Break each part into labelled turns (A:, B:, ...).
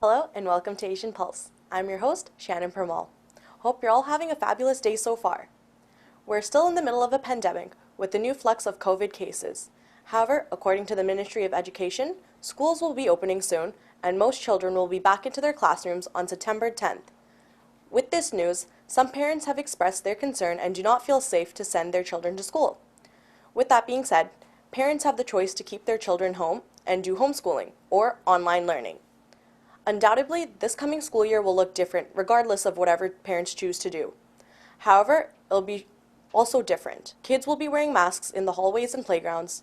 A: Hello and welcome to Asian Pulse. I'm your host, Shannon Permal. Hope you're all having a fabulous day so far. We're still in the middle of a pandemic with the new flux of COVID cases. However, according to the Ministry of Education, schools will be opening soon and most children will be back into their classrooms on September 10th. With this news, some parents have expressed their concern and do not feel safe to send their children to school. With that being said, parents have the choice to keep their children home and do homeschooling or online learning. Undoubtedly, this coming school year will look different regardless of whatever parents choose to do. However, it'll be also different. Kids will be wearing masks in the hallways and playgrounds,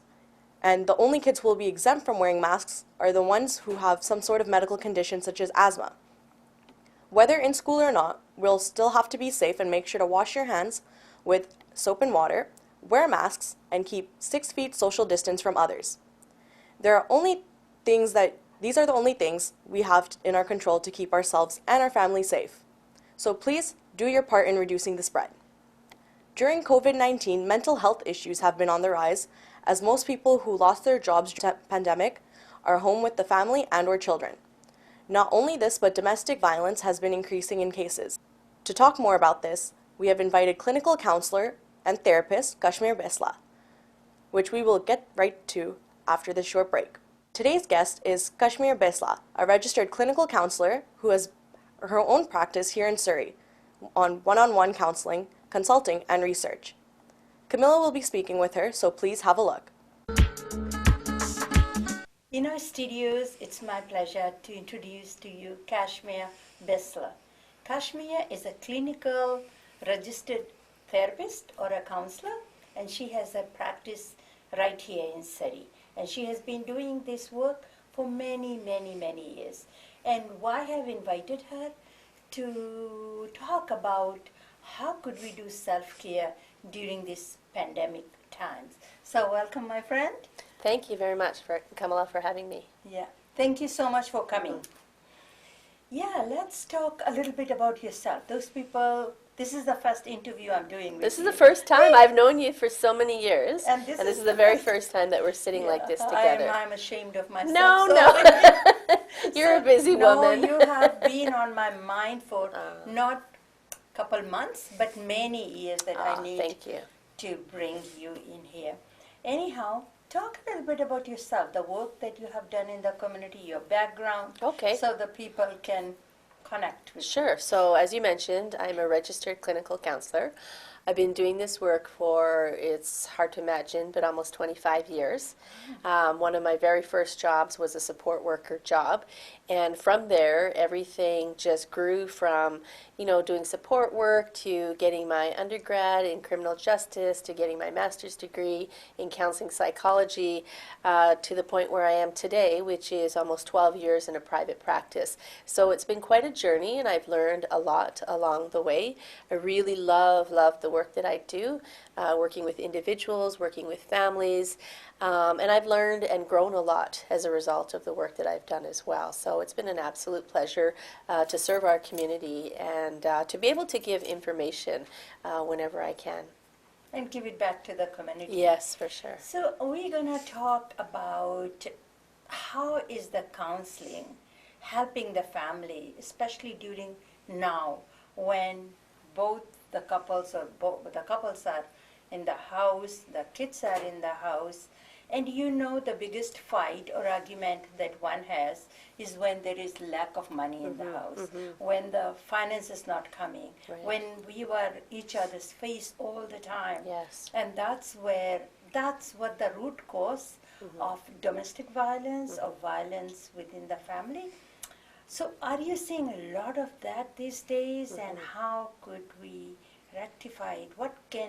A: and the only kids who will be exempt from wearing masks are the ones who have some sort of medical condition such as asthma. Whether in school or not, we'll still have to be safe and make sure to wash your hands with soap and water, wear masks, and keep 6 feet social distance from others. These are the only things we have in our control to keep ourselves and our families safe. So please do your part in reducing the spread. During COVID-19, mental health issues have been on the rise as most people who lost their jobs during the pandemic are home with the family and/or children. Not only this, but domestic violence has been increasing in cases. To talk more about this, we have invited clinical counselor and therapist Kashmir Besla, which we will get right to after this short break. Today's guest is Kashmir Besla, a registered clinical counselor who has her own practice here in Surrey on one-on-one counseling, consulting, and research. Camilla will be speaking with her, so please have a look.
B: In our studios, it's my pleasure to introduce to you Kashmir Besla. Kashmir is a clinical registered therapist or a counselor, and she has a practice right here in Surrey. And she has been doing this work for many, many, many years. And why I have invited her to talk about how could we do self-care during this pandemic times. So welcome, my friend.
C: Thank you very much, Kamala, for having me.
B: Yeah, thank you so much for coming. Yeah, let's talk a little bit about yourself. Those people, this is the first interview I'm doing with
C: This is
B: you.
C: the first time. I've known you for so many years.
B: And this is
C: the
B: the
C: very
B: first-
C: first time that we're sitting like this together.
B: I'm ashamed of myself.
C: No,
B: so-
C: no. You're a busy woman.
B: No, you have been on my mind for not a couple months, but many years that I need
C: Thank you.
B: to bring you in here. Anyhow, talk a little bit about yourself, the work that you have done in the community, your background,
C: Okay.
B: so the people can connect with you.
C: Sure. So as you mentioned, I'm a registered clinical counselor. I've been doing this work for, it's hard to imagine, but almost 25 years. One of my very first jobs was a support worker job. And from there, everything just grew from, doing support work to getting my undergrad in criminal justice, to getting my master's degree in counseling psychology, to the point where I am today, which is almost 12 years in a private practice. So it's been quite a journey, and I've learned a lot along the way. I really love the work that I do, working with individuals, working with families, and I've learned and grown a lot as a result of the work that I've done as well. So it's been an absolute pleasure to serve our community and to be able to give information whenever I can.
B: And give it back to the community.
C: Yes, for sure.
B: So we're going to talk about how is the counseling helping the family, especially during now when both the couples are in the house, the kids are in the house, and the biggest fight or argument that one has is when there is lack of money in the house, when the finance is not coming, when we were each other's face all the time.
C: Yes.
B: And that's what the root cause of domestic violence or violence within the family. So are you seeing a lot of that these days, and how could we rectify it? What can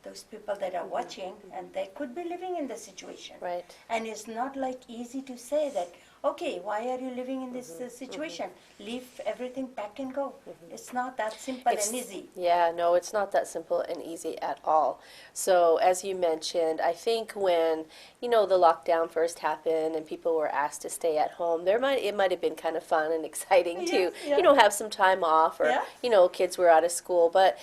B: those people that are watching, and they could be living in the situation.
C: Right.
B: And it's not like easy to say that, okay, why are you living in this situation? Leave everything, pack and go. It's not that simple and easy.
C: Yeah, no, it's not that simple and easy at all. So as you mentioned, I think when, the lockdown first happened and people were asked to stay at home, it might have been kind of fun and exciting to, have some time off, or, kids were out of school. But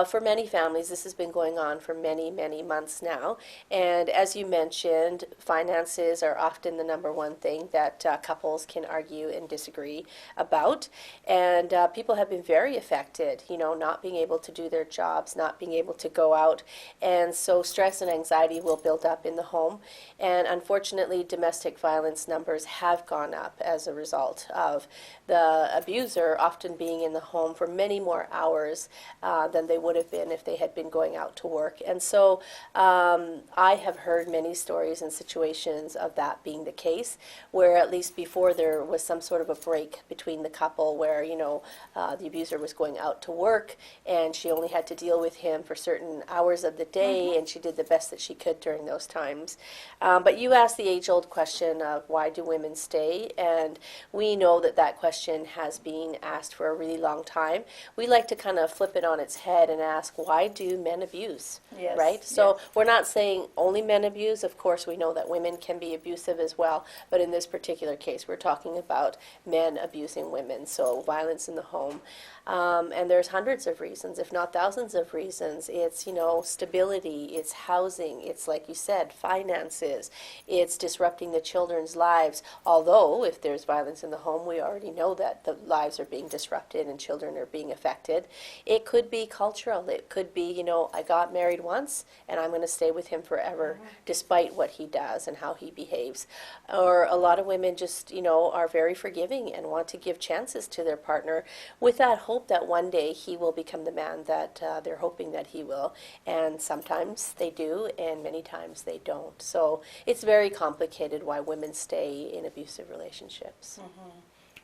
C: for many families, this has been going on for many, many months now. And as you mentioned, finances are often the number one thing that that couples can argue and disagree about. And people have been very affected, not being able to do their jobs, not being able to go out. And so stress and anxiety will build up in the home. And unfortunately, domestic violence numbers have gone up as a result of the abuser often being in the home for many more hours than they would have been if they had been going out to work. And so I have heard many stories and situations of that being the case, where at least before there was some sort of a break between the couple where, the abuser was going out to work and she only had to deal with him for certain hours of the day, and she did the best that she could during those times. But you asked the age-old question of why do women stay, and we know that that question has been asked for a really long time. We like to kind of flip it on its head and ask, why do men abuse?
B: Yes,
C: Right? So
B: yes.
C: we're not saying only men abuse. Of course, we know that women can be abusive as well, but in this particular case, we're talking about men abusing women, so violence in the home. And there's hundreds of reasons, if not thousands of reasons. It's, stability, it's housing, it's, like you said, finances, it's disrupting the children's lives. Although, if there's violence in the home, we already know that the lives are being disrupted and children are being affected. It could be cultural. It could be, I got married once and I'm going to stay with him forever, despite what he does and how he behaves. Or a lot of women just, are very forgiving and want to give chances to their partner with that hope that one day he will become the man that they're hoping that he will. And sometimes they do, and many times they don't. So it's very complicated why women stay in abusive relationships.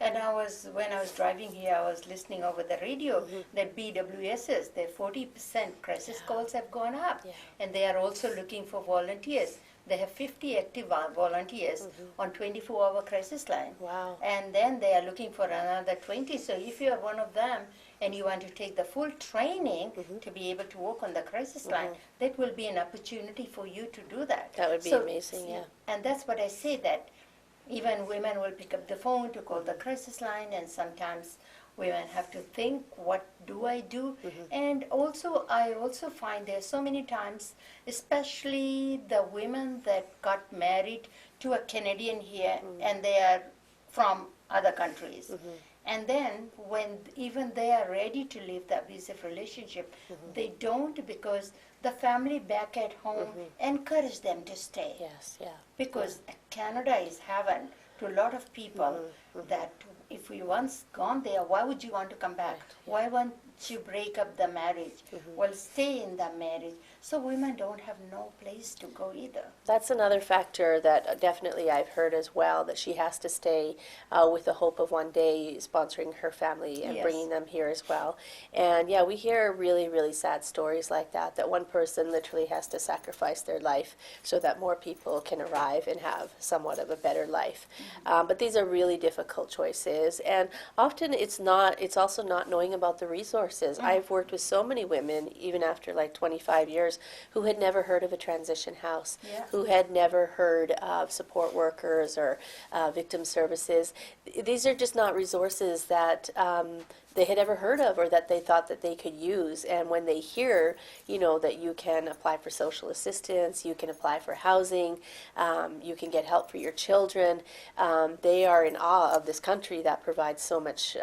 B: And when I was driving here, I was listening over the radio that BWSs, their 40% crisis calls have gone up.
C: Yeah.
B: And they are also looking for volunteers. They have 50 active volunteers on 24-hour crisis line.
C: Wow.
B: And then they are looking for another 20. So if you are one of them and you want to take the full training to be able to work on the crisis line, that will be an opportunity for you to do that.
C: That would be amazing, yeah.
B: And that's what I say, that even women will pick up the phone to call the crisis line, and sometimes women have to think, what do I do? And also, I also find there so many times, especially the women that got married to a Canadian here, and they are from other countries. And then when even they are ready to leave the abusive relationship, they don't, because the family back at home encourage them to stay.
C: Yes, yeah.
B: Because Canada is heaven to a lot of people, that if we once gone there, why would you want to come back? Why won't you break up the marriage? Well, stay in the marriage. So women don't have no place to go either.
C: That's another factor that definitely I've heard as well, that she has to stay with the hope of one day sponsoring her family and
B: Yes.
C: bringing them here as well. And yeah, we hear really, really sad stories like that, that one person literally has to sacrifice their life so that more people can arrive and have somewhat of a better life. But these are really difficult choices, and often it's also not knowing about the resources. I've worked with so many women, even after like 25 years, who had never heard of a transition house,
B: Yeah.
C: who had never heard of support workers or victim services. These are just not resources that they had ever heard of or that they thought that they could use. And when they hear, that you can apply for social assistance, you can apply for housing, you can get help for your children, they are in awe of this country that provides so much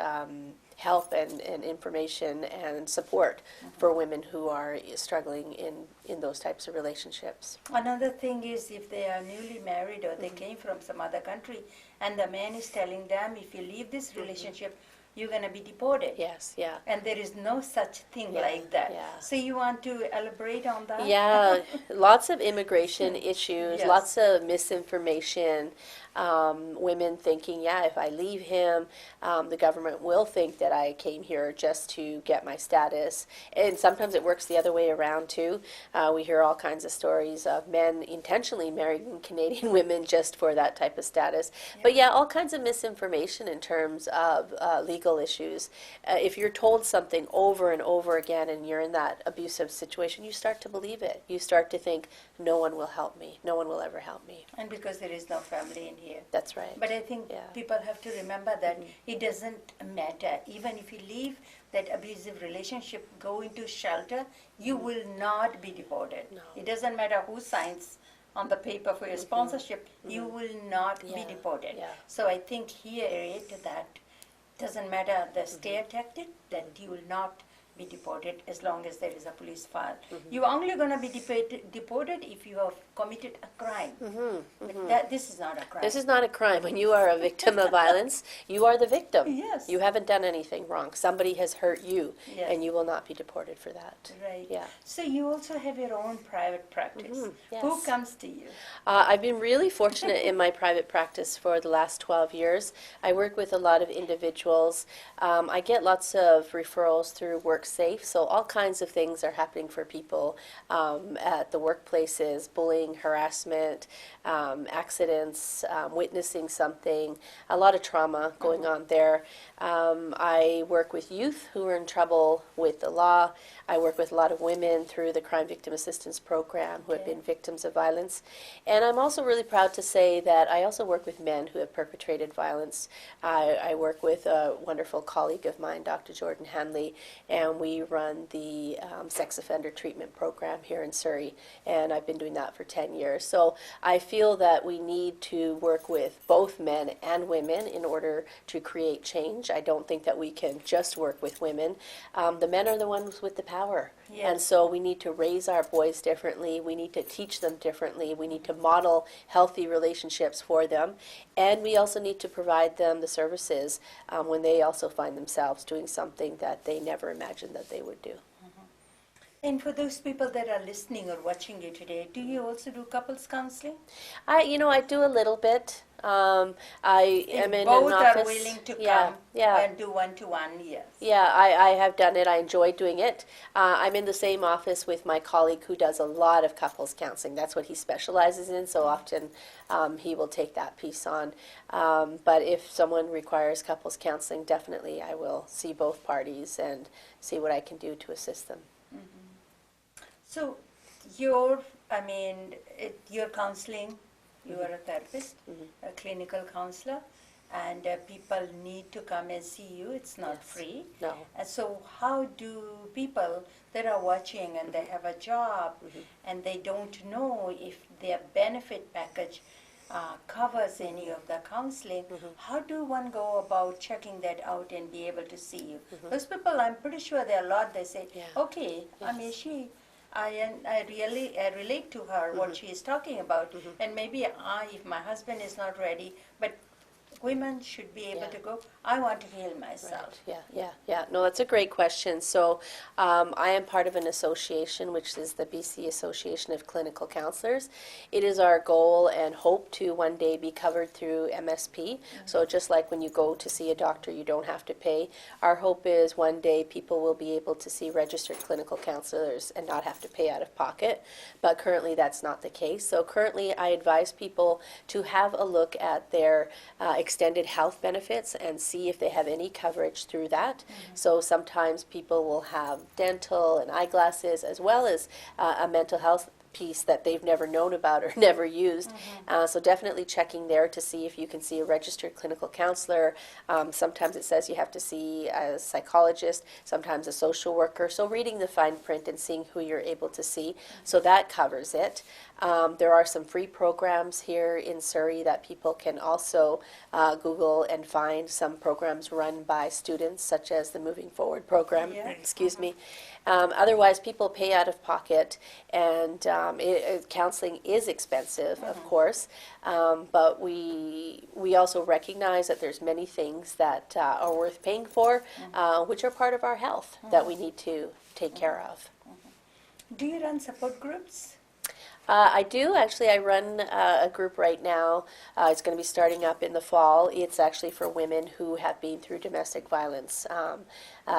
C: help and information and support for women who are struggling in those types of relationships.
B: Another thing is, if they are newly married or they came from some other country, and the man is telling them, if you leave this relationship, you're going to be deported.
C: Yes, yeah.
B: And there is no such thing
C: Yeah,
B: like that.
C: yeah.
B: So you want to elaborate on that?
C: Yeah, lots of immigration issues,
B: Yes.
C: lots of misinformation, women thinking, if I leave him, the government will think that I came here just to get my status. And sometimes it works the other way around too. We hear all kinds of stories of men intentionally marrying Canadian women just for that type of status. But yeah, all kinds of misinformation in terms of legal issues. If you're told something over and over again and you're in that abusive situation, you start to believe it. You start to think, no one will help me. No one will ever help me.
B: And because there is no family in here.
C: That's right.
B: But I think
C: Yeah.
B: people have to remember that it doesn't matter. Even if you leave that abusive relationship, go into shelter, you will not be deported.
C: No.
B: It doesn't matter who signs on the paper for your sponsorship, you will not be
C: Yeah,
B: deported.
C: yeah.
B: So I think here that doesn't matter the scare tactic, that you will not be deported as long as there is a police file. You're only going to be deported if you have committed a crime. But this is not a crime.
C: This is not a crime. When you are a victim of violence, you are the victim.
B: Yes.
C: You haven't done anything wrong. Somebody has hurt you,
B: Yes.
C: and you will not be deported for that.
B: Right.
C: Yeah.
B: So you also have your own private practice.
C: yes.
B: Who comes to you?
C: I've been really fortunate in my private practice for the last 12 years. I work with a lot of individuals. I get lots of referrals through WorkSafe, so all kinds of things are happening for people at the workplaces, bullying, harassment, accidents, witnessing something, a lot of trauma going on there. I work with youth who are in trouble with the law. I work with a lot of women through the Crime Victim Assistance Program who have
B: Okay.
C: been victims of violence. And I'm also really proud to say that I also work with men who have perpetrated violence. I work with a wonderful colleague of mine, Dr. Jordan Hanley, and we run the sex offender treatment program here in Surrey, and I've been doing that for 10 years. So I feel that we need to work with both men and women in order to create change. I don't think that we can just work with women. The men are the ones with the power.
B: Yes.
C: And so we need to raise our boys differently. We need to teach them differently. We need to model healthy relationships for them. And we also need to provide them the services when they also find themselves doing something that they never imagined that they would do.
B: And for those people that are listening or watching you today, do you also do couples counseling?
C: I do a little bit. I am in
B: Both
C: an office.
B: are willing to
C: Yeah,
B: come
C: yeah.
B: and do one-to-one, yes.
C: Yeah, I have done it. I enjoy doing it. I'm in the same office with my colleague who does a lot of couples counseling. That's what he specializes in, so often he will take that piece on. But if someone requires couples counseling, definitely I will see both parties and see what I can do to assist them.
B: So your counseling, you are a therapist, a clinical counselor, and people need to come and see you. It's not
C: Yes.
B: free.
C: No.
B: And so how do people that are watching and they have a job and they don't know if their benefit package covers any of the counseling, how do one go about checking that out and be able to see you? Those people, I'm pretty sure there are a lot, they say,
C: Yeah.
B: okay, I relate to her, what she is talking about, and maybe if my husband is not ready, but women should be able
C: Yeah.
B: to go, I want to heal myself.
C: Yeah. No, that's a great question. So I am part of an association, which is the BC Association of Clinical Counselors. It is our goal and hope to one day be covered through MSP. So just like when you go to see a doctor, you don't have to pay. Our hope is one day people will be able to see registered clinical counselors and not have to pay out of pocket. But currently that's not the case. So currently I advise people to have a look at their extended health benefits and see if they have any coverage through that. So sometimes people will have dental and eyeglasses as well as a mental health piece that they've never known about or never used. So definitely checking there to see if you can see a registered clinical counselor. Sometimes it says you have to see a psychologist, sometimes a social worker. So reading the fine print and seeing who you're able to see. So that covers it. There are some free programs here in Surrey that people can also Google and find some programs run by students, such as the Moving Forward program.
B: Yeah.
C: Excuse me. Otherwise, people pay out of pocket, and counseling is expensive, of course. But we also recognize that there's many things that are worth paying for, which are part of our health that we need to take care of.
B: Do you run support groups?
C: I do. Actually, I run a group right now. It's going to be starting up in the fall. It's actually for women who have been through domestic violence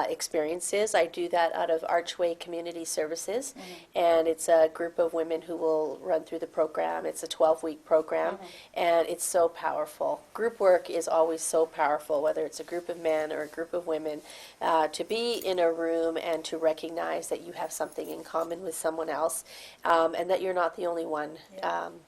C: experiences. I do that out of Archway Community Services, and it's a group of women who will run through the program. It's a 12-week program, and it's so powerful. Group work is always so powerful, whether it's a group of men or a group of women, to be in a room and to recognize that you have something in common with someone else, and that you're not the only one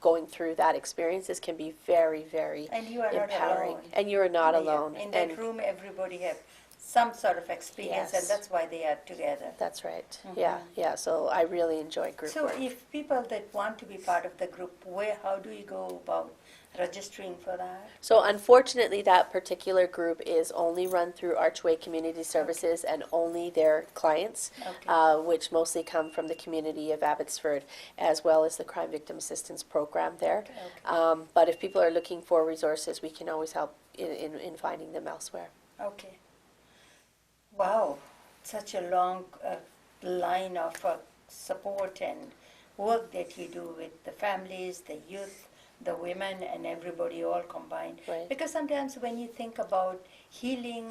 C: going through that experience. This can be very, very
B: And you are not
C: empowering.
B: alone.
C: And you are not
B: Yeah.
C: alone.
B: In that
C: And
B: room, everybody have some sort of experience, and
C: Yes.
B: that's why they are together.
C: That's right. Yeah. So I really enjoy group
B: So
C: work.
B: if people that want to be part of the group, how do you go about registering for that?
C: So unfortunately, that particular group is only run through Archway Community Services and only their clients,
B: Okay.
C: which mostly come from the community of Abbotsford, as well as the Crime Victim Assistance Program there.
B: Okay.
C: But if people are looking for resources, we can always help in finding them elsewhere.
B: Okay. Wow, such a long line of support and work that you do with the families, the youth, the women, and everybody all combined.
C: Right.
B: Because sometimes when you think about healing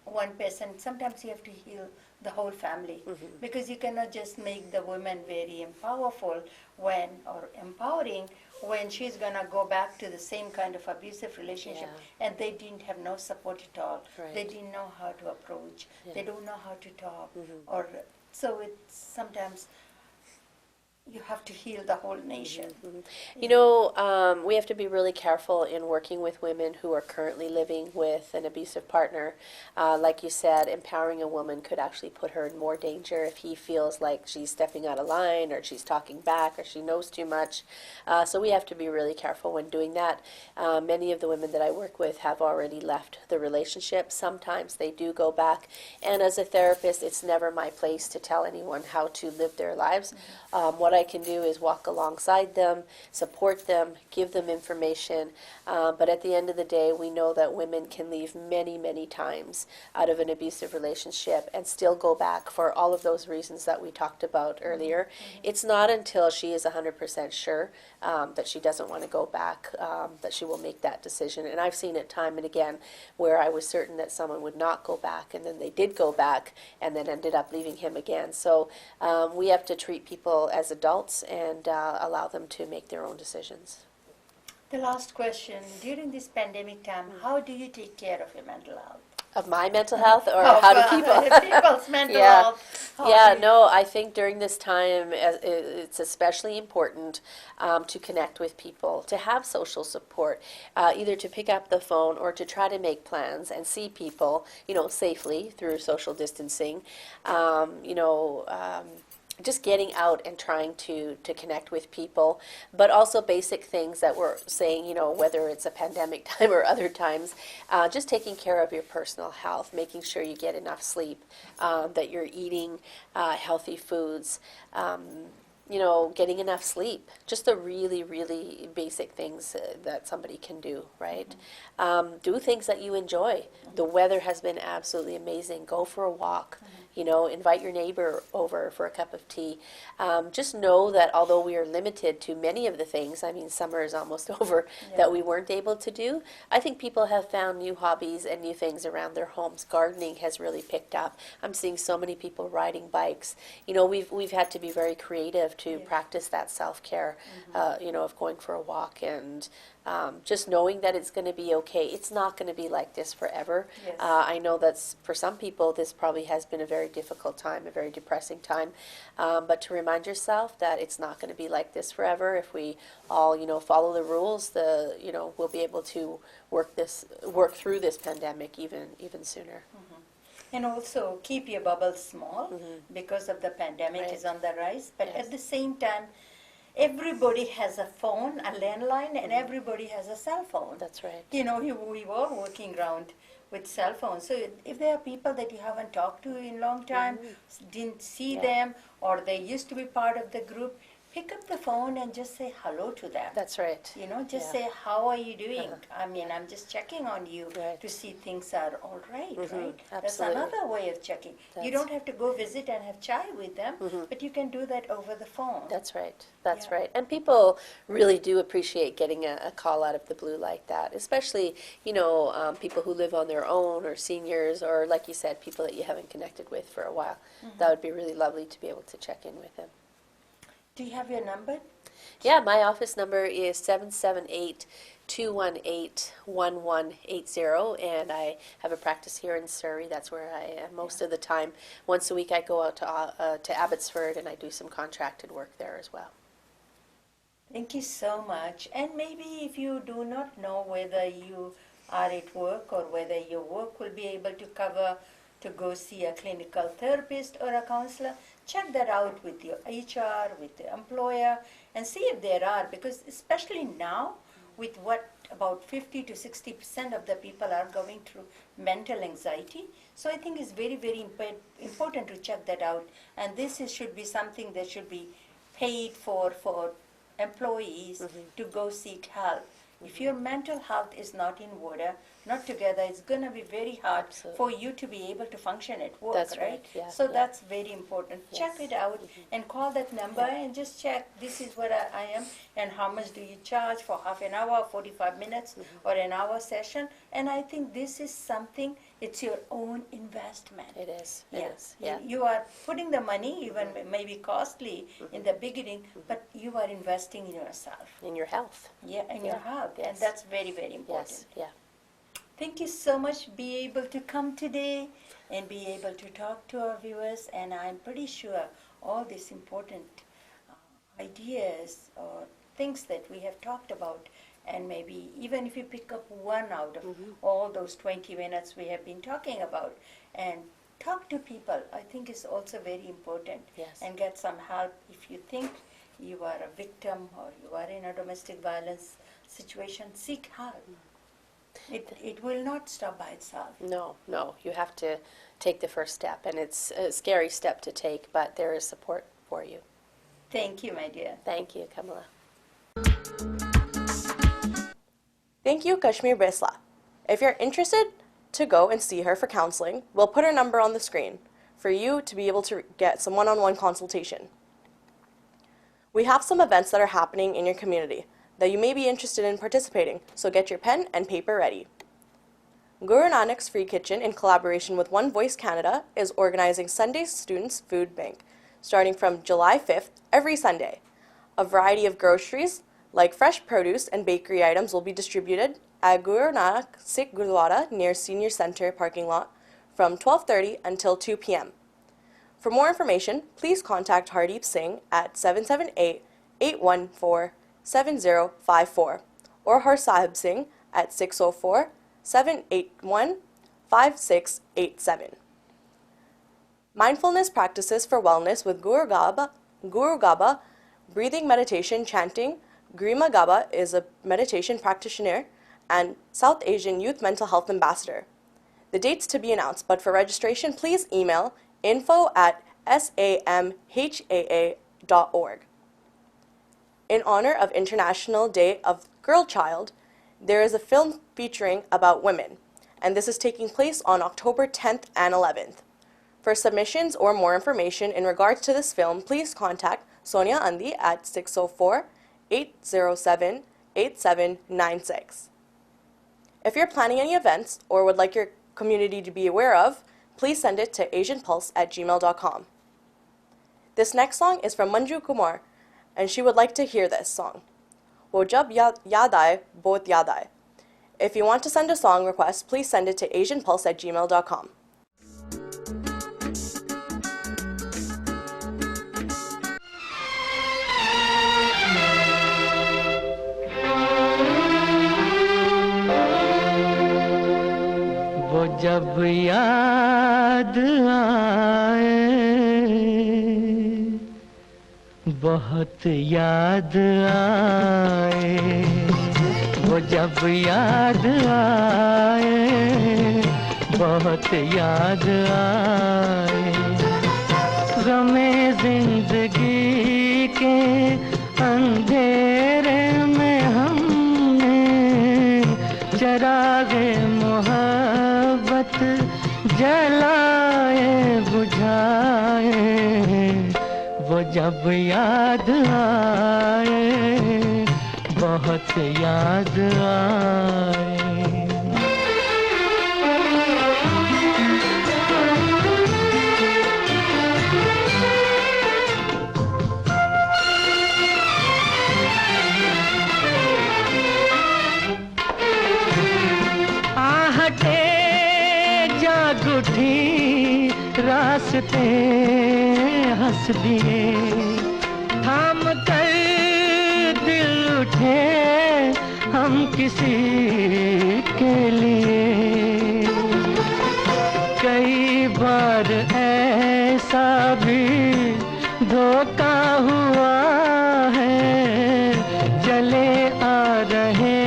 B: one person, sometimes you have to heal the whole family. Because you cannot just make the woman very powerful or empowering when she's going to go back to the same kind of abusive relationship, and they didn't have no support at all.
C: Right.
B: They didn't know how to approach.
C: Yeah.
B: They don't know how to talk. Or so it's sometimes you have to heal the whole nation.
C: You know, we have to be really careful in working with women who are currently living with an abusive partner. Like you said, empowering a woman could actually put her in more danger if he feels like she's stepping out of line or she's talking back or she knows too much. So we have to be really careful when doing that. Many of the women that I work with have already left the relationship. Sometimes they do go back. And as a therapist, it's never my place to tell anyone how to live their lives. What I can do is walk alongside them, support them, give them information. But at the end of the day, we know that women can leave many, many times out of an abusive relationship and still go back for all of those reasons that we talked about earlier. It's not until she is 100% sure that she doesn't want to go back that she will make that decision. And I've seen it time and again where I was certain that someone would not go back, and then they did go back and then ended up leaving him again. So we have to treat people as adults and allow them to make their own decisions.
B: The last question, during this pandemic time, how do you take care of your mental health?
C: Of my mental health, or how do people?
B: People's mental
C: Yeah.
B: health.
C: Yeah, no, I think during this time it's especially important to connect with people, to have social support, either to pick up the phone or to try to make plans and see people, safely through social distancing. Just getting out and trying to connect with people, but also basic things that we're saying, whether it's a pandemic time or other times, just taking care of your personal health, making sure you get enough sleep, that you're eating healthy foods, getting enough sleep, just the really, really basic things that somebody can do, right? Do things that you enjoy. The weather has been absolutely amazing. Go for a walk. Invite your neighbor over for a cup of tea. Just know that although we are limited to many of the things, I mean, summer is almost over, that we weren't able to do, I think people have found new hobbies and new things around their homes. Gardening has really picked up. I'm seeing so many people riding bikes. We've had to be very creative to practice that self-care, of going for a walk and just knowing that it's going to be okay. It's not going to be like this forever.
B: Yes.
C: I know that for some people this probably has been a very difficult time, a very depressing time, but to remind yourself that it's not going to be like this forever. If we all, follow the rules, we'll be able to work through this pandemic even sooner.
B: And also keep your bubble small because of the pandemic
C: Right.
B: is on the rise. But
C: Yes.
B: at the same time, everybody has a phone, a landline, and everybody has a cell phone.
C: That's right.
B: We were working around with cell phones. So if there are people that you haven't talked to in a long time, didn't see
C: Yeah.
B: them, or they used to be part of the group, pick up the phone and just say hello to them.
C: That's right.
B: Just
C: Yeah.
B: say, how are you doing? I mean, I'm just checking on you
C: Right.
B: to see things are all right, right? That's
C: Absolutely.
B: another way of checking. You
C: That's-
B: don't have to go visit and have chai with them, but you can do that over the phone.
C: That's right. That's
B: Yeah.
C: right. And people really do appreciate getting a call out of the blue like that, especially, people who live on their own or seniors or, like you said, people that you haven't connected with for a while. That would be really lovely to be able to check in with them.
B: Do you have your number?
C: Yeah, my office number is 778-218-1180, and I have a practice here in Surrey. That's where I am most of the time. Once a week I go out to Abbotsford, and I do some contracted work there as well.
B: Thank you so much. And maybe if you do not know whether you are at work or whether your work will be able to cover to go see a clinical therapist or a counselor, check that out with your HR, with the employer, and see if there are, because especially now, with what about 50 to 60% of the people are going through mental anxiety. So I think it's very, very important to check that out. And should be something that should be paid for employees to go seek help. If your mental health is not in order, not together, it's going to be very hard for you to be able to function at work,
C: That's right, yeah,
B: So
C: yeah.
B: that's very important.
C: Yes.
B: Check it out and call that number and just check, this is what I am and how much do you charge for half an hour, 45 minutes or an hour session. And I think this is something, it's your own investment.
C: It is. It
B: Yeah.
C: is. Yeah.
B: You are putting the money, even maybe costly in the beginning, but you are investing in yourself.
C: In your health.
B: Yeah, in your health. And
C: Yes.
B: that's very, very important.
C: Yes. Yeah.
B: Thank you so much be able to come today and be able to talk to our viewers. And I'm pretty sure all these important ideas or things that we have talked about, and maybe even if you pick up one out of all those 20 minutes we have been talking about and talk to people, I think is also very important.
C: Yes.
B: And get some help if you think you are a victim or you are in a domestic violence situation, seek help. It will not stop by itself.
C: No, no. You have to take the first step, and it's a scary step to take, but there is support for you.
B: Thank you, my dear.
C: Thank you, Kamala.
A: Thank you, Kashmir Bisla. If you're interested to go and see her for counseling, we'll put her number on the screen for you to be able to get some one-on-one consultation. We have some events that are happening in your community that you may be interested in participating, so get your pen and paper ready. Guru Nanak's Free Kitchen, in collaboration with One Voice Canada, is organizing Sunday Students Food Bank, starting from July 5th every Sunday. A variety of groceries, like fresh produce and bakery items, will be distributed at Guru Nanak Sikh Gurdwara near Senior Centre parking lot from 12:30 until 2 p.m. For more information, please contact Hardeep Singh at 778-814-7054 or Harsahib Singh at 604-781-5687. Mindfulness practices for wellness with Guru Gaba, breathing meditation, chanting. Grima Gaba is a meditation practitioner and South Asian Youth Mental Health Ambassador. The dates to be announced, but for registration, please email info@samhaa.org. In honor of International Day of Girl Child, there is a film featuring about women, and this is taking place on October 10th and 11th. For submissions or more information in regards to this film, please contact Sonia Andi at 604-807-8796. If you're planning any events or would like your community to be aware of, please send it to asianpulse@gmail.com. This next song is from Manju Kumar, and she would like to hear this song. Wo jab yaad aaye, bahut yaad aaye. If you want to send a song request, please send it to asianpulse@gmail.com.
D: वो जब याद आए बहुत याद आए वो जब याद आए बहुत याद आए गमे जिंदगी के अंधेरे में हमने चरागे मोहब्बत जलाए बुझाए वो जब याद आए बहुत याद आए आहटे जाग उठी रास्ते हंस दिए थाम कर दिल उठे हम किसी के लिए कई रोका हुआ है, चले आ रहे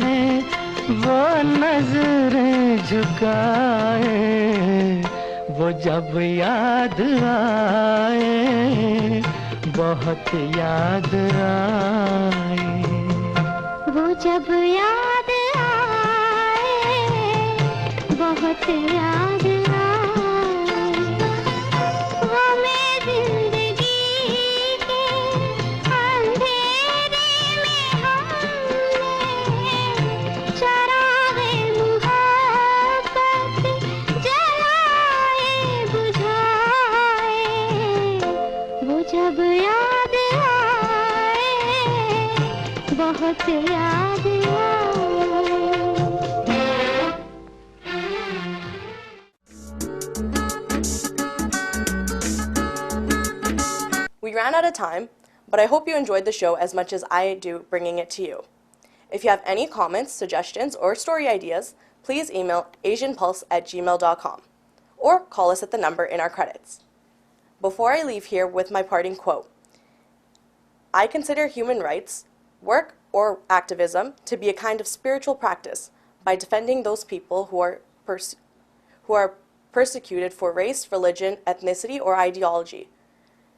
D: हैं वो नजरें झुकाए, वो जब याद आए, बहुत याद आए,
E: वो जब याद आए, बहुत याद आए, वो मैं जिंदगी के अंधेरे में हमने चरागे मुहब्बत जलाए बुझाए, वो जब याद आए, बहुत याद आए।
A: We ran out of time, but I hope you enjoyed the show as much as I do bringing it to you. If you have any comments, suggestions, or story ideas, please email asianpulse@gmail.com or call us at the number in our credits. Before I leave here with my parting quote, I consider human rights, work, or activism to be a kind of spiritual practice by defending those people who are persecuted for race, religion, ethnicity, or ideology.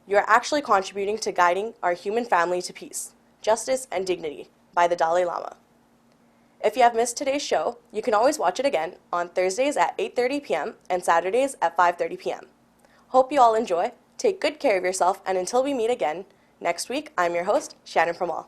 A: You are actually contributing to guiding our human family to peace, justice, and dignity by the Dalai Lama. If you have missed today's show, you can always watch it again on Thursdays at 8:30 p.m. and Saturdays at 5:30 p.m. Hope you all enjoy, take good care of yourself, and until we meet again next week, I'm your host, Shannon Pramal.